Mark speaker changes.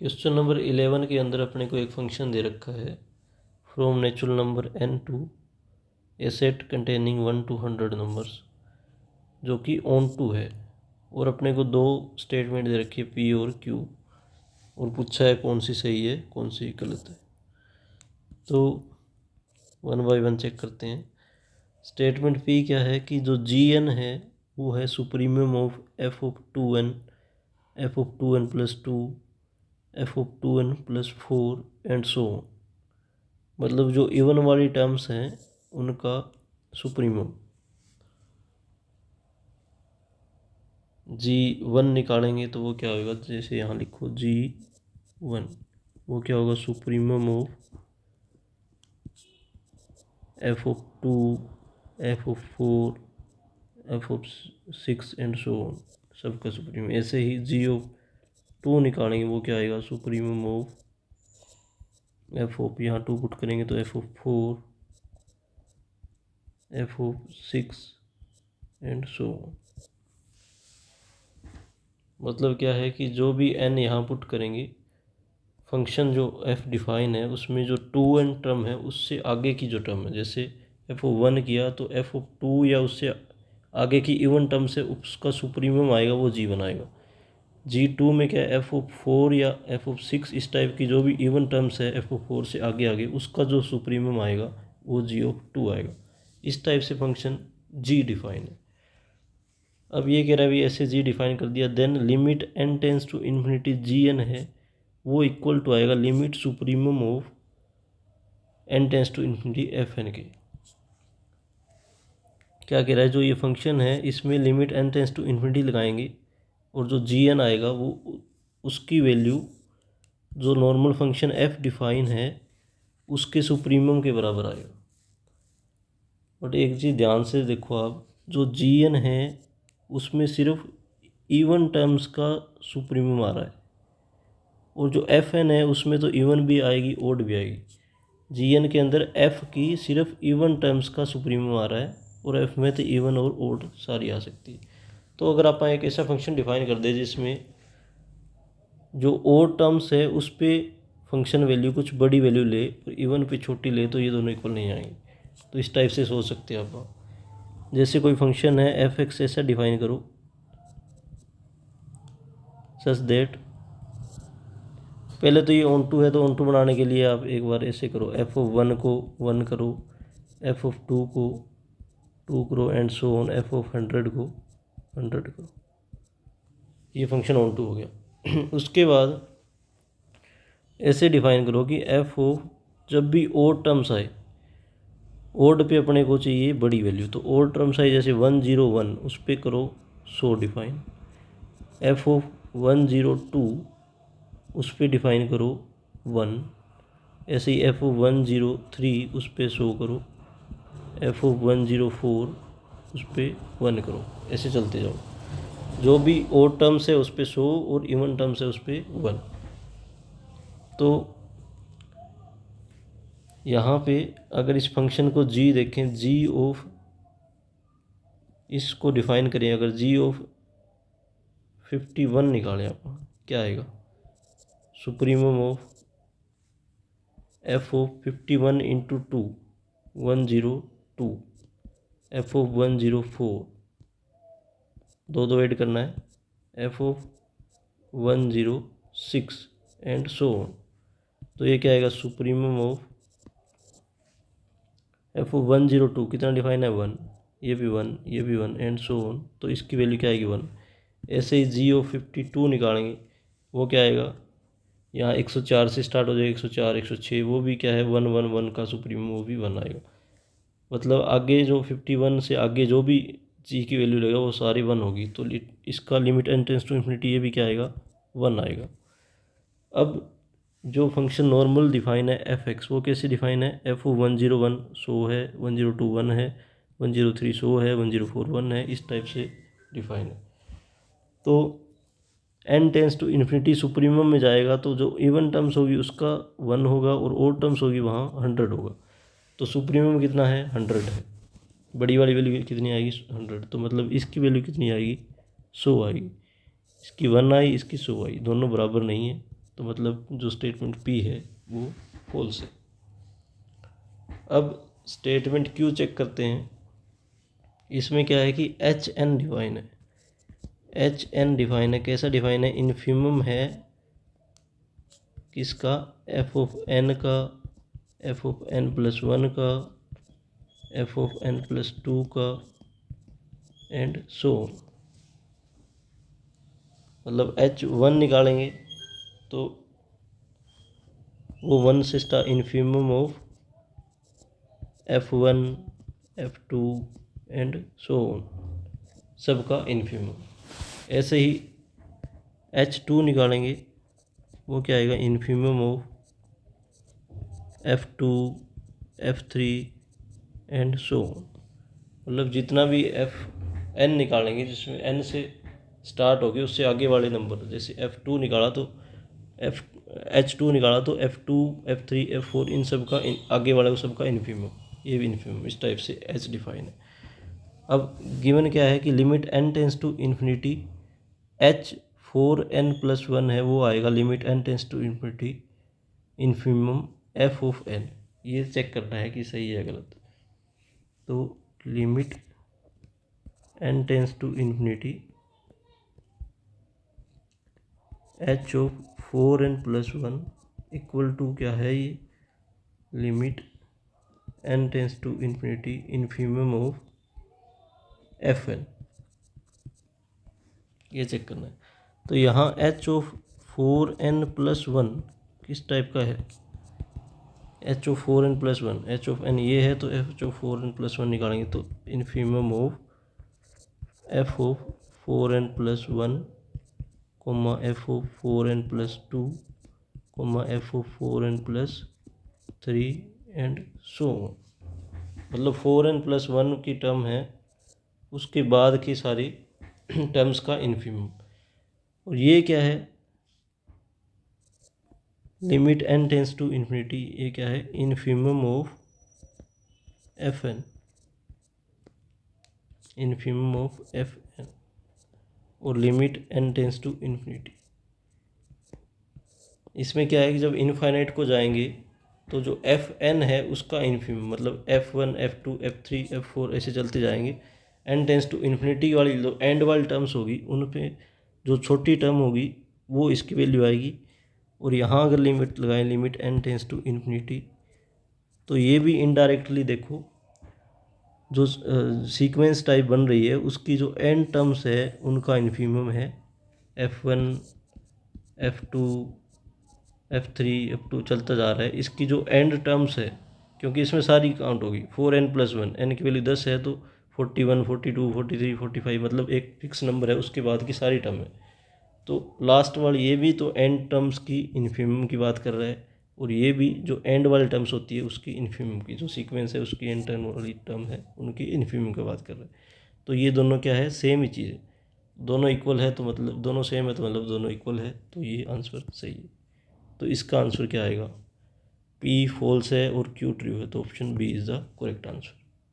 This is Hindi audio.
Speaker 1: क्वेश्चन नंबर 11 के अंदर अपने को एक फंक्शन दे रखा है from natural number n to a set containing 1 to 100 numbers, जो कि ऑन टू है। और अपने को दो स्टेटमेंट दे रखी है p और q, और पूछा है कौन सी सही है कौन सी गलत है। तो 1 by 1 चेक करते हैं। स्टेटमेंट p क्या है कि जो gn है वो है supremum of f of 2n, f of 2n plus 2, f of 2n plus 4 and so on. मतलब जो इवन वाली टर्म्स हैं उनका सुप्रीमियम। g1 निकालेंगे तो वो क्या होगा, जैसे यहाँ लिखो g1, वो क्या होगा supremum of f of 2, f of 4, f of 6 and so on, सबका सुप्रीमियम। ऐसे ही g ऑफ 2 निकालेंगे वो क्या आएगा सुप्रीमियम ऑफ f ऑफ, यहाँ 2 पुट करेंगे तो f of 4, f of 6 and so on. मतलब क्या है कि जो भी n यहाँ पुट करेंगे, फंक्शन जो f डिफाइन है उसमें जो 2n टर्म है उससे आगे की जो टर्म है, जैसे f ऑफ 1 किया तो f ऑफ 2 या उससे आगे की इवन टर्म से उसका सुप्रीमियम आएगा वो g1 आएगा। g2 में क्या है f ऑफ 4 या f ऑफ 6, इस टाइप की जो भी इवन टर्म्स है f ऑफ 4 से आगे आगे उसका जो सुप्रीमियम आएगा वो g ऑफ 2 आएगा। इस टाइप से फंक्शन g डिफाइन है। अब ये कह रहा है भी ऐसे g डिफाइन कर दिया, then limit n tends to infinity gn है वो इक्वल टू आएगा limit supremum of n tends to infinity fn के। क्या कह रहा है, जो ये फंक्शन है इसमें limit n tends to infinity लगाएंगे और जो gn आएगा वो उसकी वैल्यू जो नॉर्मल फंक्शन f डिफाइन है उसके सुप्रीमियम के बराबर आएगा। बट एक चीज़ ध्यान से देखो आप, जो gn है उसमें सिर्फ इवन टर्म्स का सुप्रीमियम आ रहा है, और जो fn है उसमें तो इवन भी आएगी ओड भी आएगी। gn के अंदर f की सिर्फ इवन टर्म्स का सुप्रीमियम आ रहा है और f में तो इवन और ओड सारी आ सकती है। तो अगर आप एक ऐसा फंक्शन डिफाइन कर दे जिसमें जो ओड टर्म्स है उस पर फंक्शन वैल्यू कुछ बड़ी वैल्यू ले और इवन पे छोटी ले, तो ये दोनों इक्वल नहीं आएंगे। तो इस टाइप से सोच सकते हैं आप। जैसे कोई फंक्शन है f(x) ऐसा डिफाइन करो सच दैट, पहले तो ये ऑन टू है तो ऑन टू बनाने के लिए आप एक बार ऐसे करो, f ऑफ 1 को 1 करो, f ऑफ 2 को 2 करो and so on, f of 100 को 100 करो। ये फंक्शन ऑन टू हो गया। उसके बाद ऐसे डिफाइन करो कि f ऑफ जब भी ओड टर्म्स आए, ओड पे अपने को चाहिए बड़ी वैल्यू, तो ओड टर्म्स आए जैसे 101 उस पर करो 100 डिफाइन, f ऑफ 102 उस पर डिफाइन करो 1, ऐसे ही f ऑफ 103 उस पर 100 करो, f ऑफ 104 उस पर 1 करो। ऐसे चलते जाओ, जो भी ओड टर्म्स है उस पर 100 और इवन टर्म्स है उस पर 1। तो यहाँ पे अगर इस फंक्शन को g देखें, g ऑफ, इसको डिफाइन करें, अगर g ऑफ 51 निकालें आप, क्या आएगा supremum of f of 51 into 2 102, f of 104 दो ऐड करना है, f of 106 and so on. तो ये क्या आएगा सुप्रीमियम ऑफ f ऑफ 102 कितना डिफाइन है 1, ये भी 1, ये भी 1 एंड सो ऑन। तो इसकी वैल्यू क्या आएगी 1। ऐसे ही g ऑफ 52 निकालेंगे, वो क्या आएगा, यहाँ 104 से स्टार्ट हो जाएगा, 104 106, वो भी क्या है 111 का सुप्रीमियम, वो भी 1 आएगा। मतलब आगे जो 51 से आगे जो भी g की वैल्यू लगेगा वो सारी 1 होगी। तो इसका limit n tends to infinity ये भी क्या आएगा 1 आएगा। अब जो फंक्शन नॉर्मल डिफाइन है f(x) वो कैसे डिफाइन है, f ऑफ 101 100 है, 102 1 है, 103 100 है, 104 1 है, इस टाइप से डिफाइन है। तो n टेंस टू इन्फिनिटी सुप्रीमियम में जाएगा तो जो इवन टर्म्स होगी उसका 1 होगा और ओड टर्म्स होगी वहाँ 100 होगा। तो सुप्रीमियम कितना है 100 है, बड़ी वाली वैल्यू कितनी आएगी 100। तो मतलब इसकी वैल्यू कितनी आएगी 100 आएगी, इसकी 1 आई इसकी 100 आई, दोनों बराबर नहीं है तो मतलब जो स्टेटमेंट पी है वो फॉल्स है। अब स्टेटमेंट क्यू चेक करते हैं। इसमें क्या है कि एच एन डिफाइन है। एच एन डिफाइन है, कैसा डिफाइन है? इन्फीमम है किसका? एफ ऑफ एन का, f of n plus one का, f of n plus two का एंड सो। मतलब एच वन निकालेंगे तो वो वन से start, infimum of f one, f two and so सबका इन्फीमम। ऐसे ही एच टू निकालेंगे, वो क्या आएगा? Infimum of F two, f three and so. मतलब जितना भी एफ एन निकालेंगे जिसमें एन से स्टार्ट होगी उससे आगे वाले नंबर, जैसे एफ टू निकाला तो एफ एच टू निकाला तो f two, f three, f four, इन सब का आगे वाला सब का इन्फीमम, ये भी इन्फीमम। इस टाइप से एच डिफाइन है। अब गिवन क्या है कि limit N tends to infinity, H four N plus one है, वो आएगा limit N tends to infinity infimum F of N. ये चेक करना है कि सही है गलत। तो limit N tends to infinity H of four N plus one equal to क्या है? ये limit N tends to infinity infimum of F N. ये चेक करना है। तो यहाँ H of four N plus one किस टाइप का है? H of four N plus one, H of N ये है, तो H of four N plus one निकालेंगे तो infimum of F of four N plus one comma F of four N plus two comma F of four N plus three and so. मतलब फोर एन प्लस वन की टर्म है, उसके बाद की सारी टर्म्स का इन्फीमम। और ये क्या है? Limit N tends to infinity, ये क्या है? Infimum of F n, infimum of F n. और limit N tends to infinity, इसमें क्या है कि जब इनफाइनाइट को जाएंगे तो जो एफ एन है उसका इन्फीमम, मतलब F one, f two, f three, f four ऐसे चलते जाएंगे। एन टेंस टू इन्फिनिटी वाली जो एंड वाली टर्म्स होगी उन पे जो छोटी टर्म होगी वो इसकी वैल्यू आएगी। और यहाँ अगर लिमिट लगाएं, limit N tends to infinity, तो ये भी इनडायरेक्टली देखो जो सीक्वेंस टाइप बन रही है उसकी जो एंड टर्म्स है उनका इन्फीमम है F one, f two, f three, F two चलता जा रहा है। इसकी जो एंड टर्म्स है, क्योंकि इसमें सारी काउंट होगी, four N plus one, N की वैल्यू 10 है तो 41, 42, 43, 45, मतलब एक फिक्स नंबर है, उसके बाद की सारी टर्म है। तो लास्ट वाली ये भी तो एंड टर्म्स की इन्फीमम की बात कर रहा है, और ये भी जो एंड वाली टर्म्स होती है उसकी इन्फीमम की, जो सीक्वेंस है उसकी एंड टर्म वाली टर्म है उनकी इन्फीमम की बात कर रहे हैं। तो ये दोनों क्या है? सेम ही चीज़ है। दोनों इक्वल है तो मतलब दोनों सेम है तो मतलब दोनों इक्वल है, तो ये आंसर सही है। तो इसका आंसर क्या आएगा? पी फॉल्स है और क्यू ट्रू है, तो option B is the correct answer.